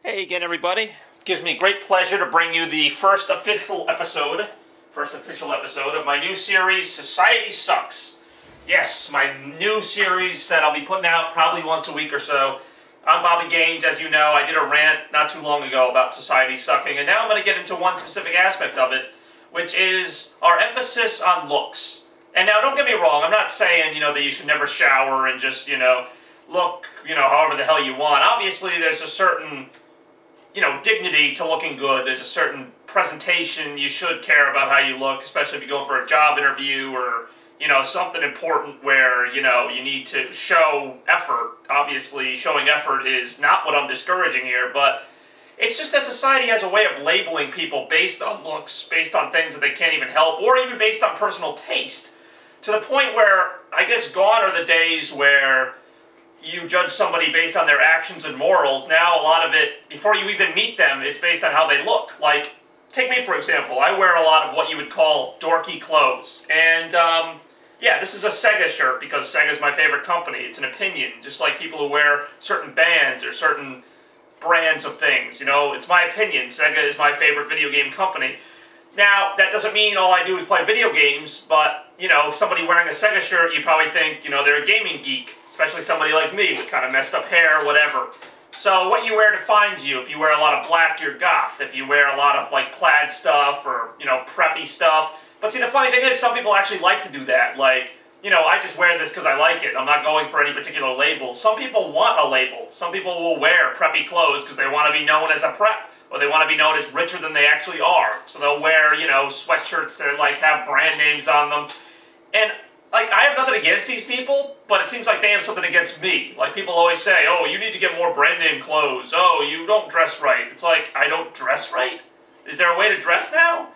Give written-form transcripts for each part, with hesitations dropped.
Hey again, everybody. It gives me great pleasure to bring you the first official episode of my new series, Society Sucks. Yes, my new series that I'll be putting out probably once a week or so. I'm Bobby Gaines. As you know, I did a rant not too long ago about society sucking, and now I'm going to get into one specific aspect of it, which is our emphasis on looks. And now, don't get me wrong, I'm not saying, that you should never shower and just, look, however the hell you want. Obviously, there's a certain dignity to looking good. There's a certain presentation. You should care about how you look, especially if you're going for a job interview or, something important where, you need to show effort. Obviously, showing effort is not what I'm discouraging here, but it's just that society has a way of labeling people based on looks, based on things that they can't even help, or even based on personal taste, to the point where, I guess, gone are the days where you judge somebody based on their actions and morals. Now a lot of it, before you even meet them, it's based on how they look. Like, take me for example. I wear a lot of what you would call dorky clothes. And, yeah, this is a Sega shirt because Sega's my favorite company. It's an opinion, just like people who wear certain bands or certain brands of things. It's my opinion. Sega is my favorite video game company. Now, that doesn't mean all I do is play video games, but, somebody wearing a Sega shirt, you probably think, they're a gaming geek. Especially somebody like me with kind of messed up hair or whatever. So what you wear defines you. If you wear a lot of black, you're goth. If you wear a lot of like plaid stuff or, preppy stuff. But see, the funny thing is some people actually like to do that. Like, I just wear this because I like it. I'm not going for any particular label. Some people want a label. Some people will wear preppy clothes because they want to be known as a prep. Or they want to be known as richer than they actually are. So they'll wear, sweatshirts that like have brand names on them. And like, I have nothing against these people, but it seems like they have something against me. Like, people always say, oh, you need to get more brand name clothes. Oh, you don't dress right. It's like, I don't dress right? Is there a way to dress now?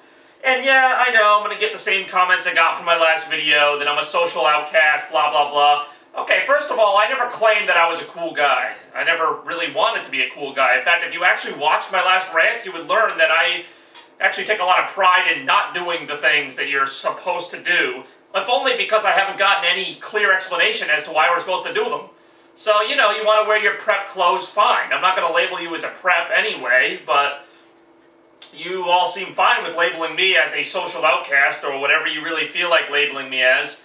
And yeah, I know, I'm going to get the same comments I got from my last video, that I'm a social outcast, blah, blah, blah. Okay, first of all, I never claimed that I was a cool guy. I never really wanted to be a cool guy. In fact, if you actually watched my last rant, you would learn that I actually take a lot of pride in not doing the things that you're supposed to do. If only because I haven't gotten any clear explanation as to why we're supposed to do them. So, you want to wear your prep clothes, fine. I'm not going to label you as a prep anyway, but you all seem fine with labeling me as a social outcast or whatever you really feel like labeling me as.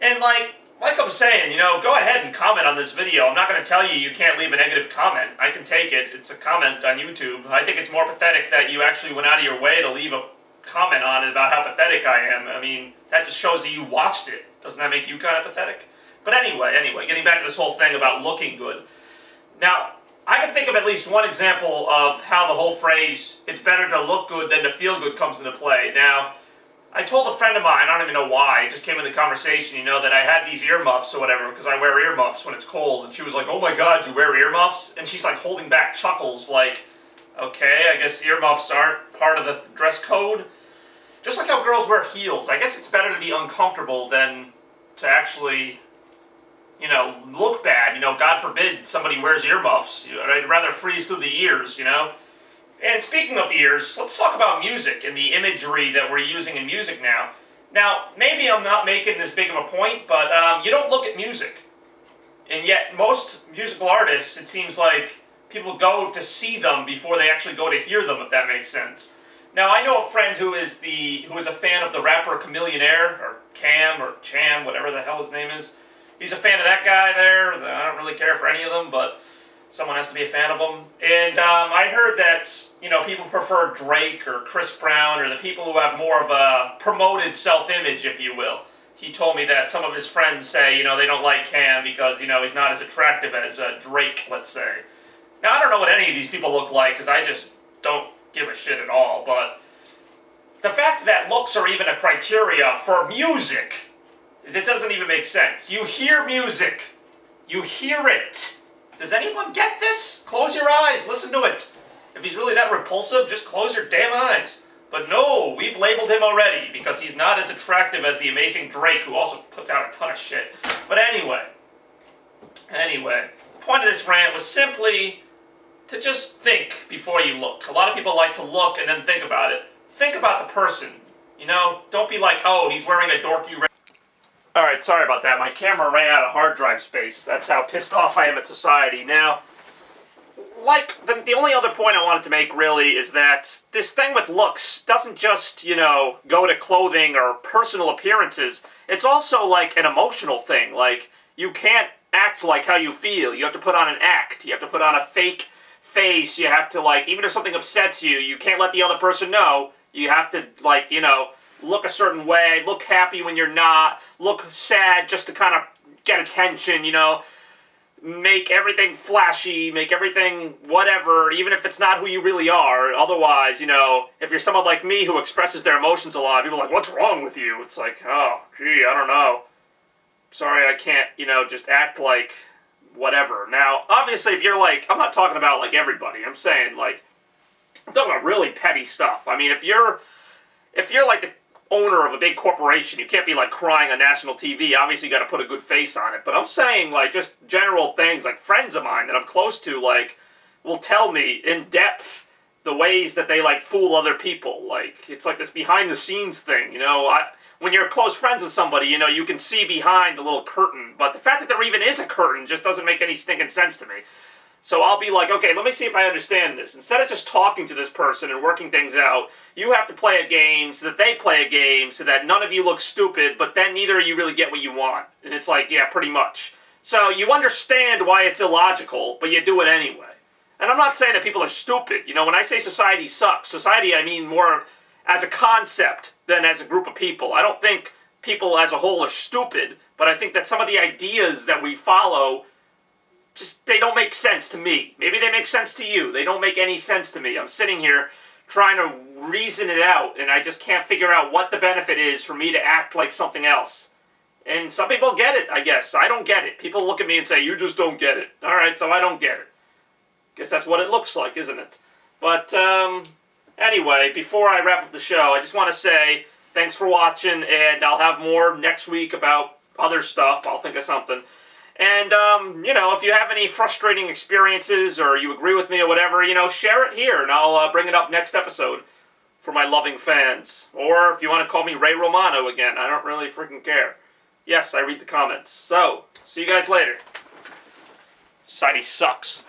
And like I'm saying, go ahead and comment on this video. I'm not going to tell you you can't leave a negative comment. I can take it. It's a comment on YouTube. I think it's more pathetic that you actually went out of your way to leave a comment on it about how pathetic I am. I mean, that just shows that you watched it. Doesn't that make you kind of pathetic? But anyway, getting back to this whole thing about looking good. Now, I can think of at least one example of how the whole phrase, it's better to look good than to feel good, comes into play. Now, I told a friend of mine, I don't even know why, it just came into conversation, that I had these earmuffs or whatever, because I wear earmuffs when it's cold, and she was like, oh my god, you wear earmuffs? And she's like holding back chuckles like, okay, I guess earmuffs aren't part of the dress code. Just like how girls wear heels. I guess it's better to be uncomfortable than to actually, look bad. God forbid somebody wears earmuffs. I'd rather freeze through the ears, And speaking of ears, let's talk about music and the imagery that we're using in music now. Now, maybe I'm not making this big of a point, but you don't look at music. And yet, most musical artists, it seems like people go to see them before they actually go to hear them, if that makes sense. Now, I know a friend who is a fan of the rapper Chamillionaire, or Cam, or Cham, whatever the hell his name is. He's a fan of that guy there. I don't really care for any of them, but someone has to be a fan of them. And I heard that, people prefer Drake or Chris Brown, or the people who have more of a promoted self-image, if you will. He told me that some of his friends say, they don't like Cam because, he's not as attractive as Drake, let's say. Now, I don't know what any of these people look like, because I just don't give a shit at all, but the fact that looks are even a criteria for music, it doesn't even make sense. You hear music. You hear it. Does anyone get this? Close your eyes, listen to it. If he's really that repulsive, just close your damn eyes. But no, we've labeled him already, because he's not as attractive as the amazing Drake, who also puts out a ton of shit. But anyway, the point of this rant was simply to just think before you look. A lot of people like to look and then think about it. Think about the person. Don't be like, oh, he's wearing a dorky red. Alright, sorry about that. My camera ran out of hard drive space. That's how pissed off I am at society. Now, like, the only other point I wanted to make, really, is that this thing with looks doesn't just, you know, go to clothing or personal appearances. It's also, like, an emotional thing. Like, you can't act like how you feel. You have to put on an act. You have to put on a fake face. You have to, like, even if something upsets you, you can't let the other person know. You have to, like, you know, look a certain way, look happy when you're not, look sad just to kind of get attention, you know. Make everything flashy, make everything whatever, even if it's not who you really are. Otherwise, you know, if you're someone like me who expresses their emotions a lot, people are like, what's wrong with you? It's like, oh, gee, I don't know. Sorry, I can't, you know, just act like whatever. Now, obviously, if you're like, I'm not talking about like everybody. I'm saying like, I'm talking about really petty stuff. I mean, if you're like the owner of a big corporation, you can't be like crying on national TV. Obviously, you got to put a good face on it. But I'm saying like just general things, like friends of mine that I'm close to, like will tell me in depth the ways that they like fool other people. Like it's like this behind the scenes thing, you know. When you're close friends with somebody, you know, you can see behind the little curtain. But the fact that there even is a curtain just doesn't make any stinking sense to me. So I'll be like, okay, let me see if I understand this. Instead of just talking to this person and working things out, you have to play a game so that they play a game so that none of you look stupid, but then neither of you really get what you want. And it's like, yeah, pretty much. So you understand why it's illogical, but you do it anyway. And I'm not saying that people are stupid. You know, when I say society sucks, society I mean more as a concept than as a group of people. I don't think people as a whole are stupid, but I think that some of the ideas that we follow just, they don't make sense to me. Maybe they make sense to you. They don't make any sense to me. I'm sitting here trying to reason it out, and I just can't figure out what the benefit is for me to act like something else. And some people get it, I guess. I don't get it. People look at me and say, you just don't get it. All right, so I don't get it. Guess that's what it looks like, isn't it? But, anyway, before I wrap up the show, I just want to say thanks for watching, and I'll have more next week about other stuff. I'll think of something. And, you know, if you have any frustrating experiences or you agree with me or whatever, you know, share it here and I'll bring it up next episode for my loving fans. Or if you want to call me Ray Romano again, I don't really freaking care. Yes, I read the comments. So, see you guys later. Society sucks.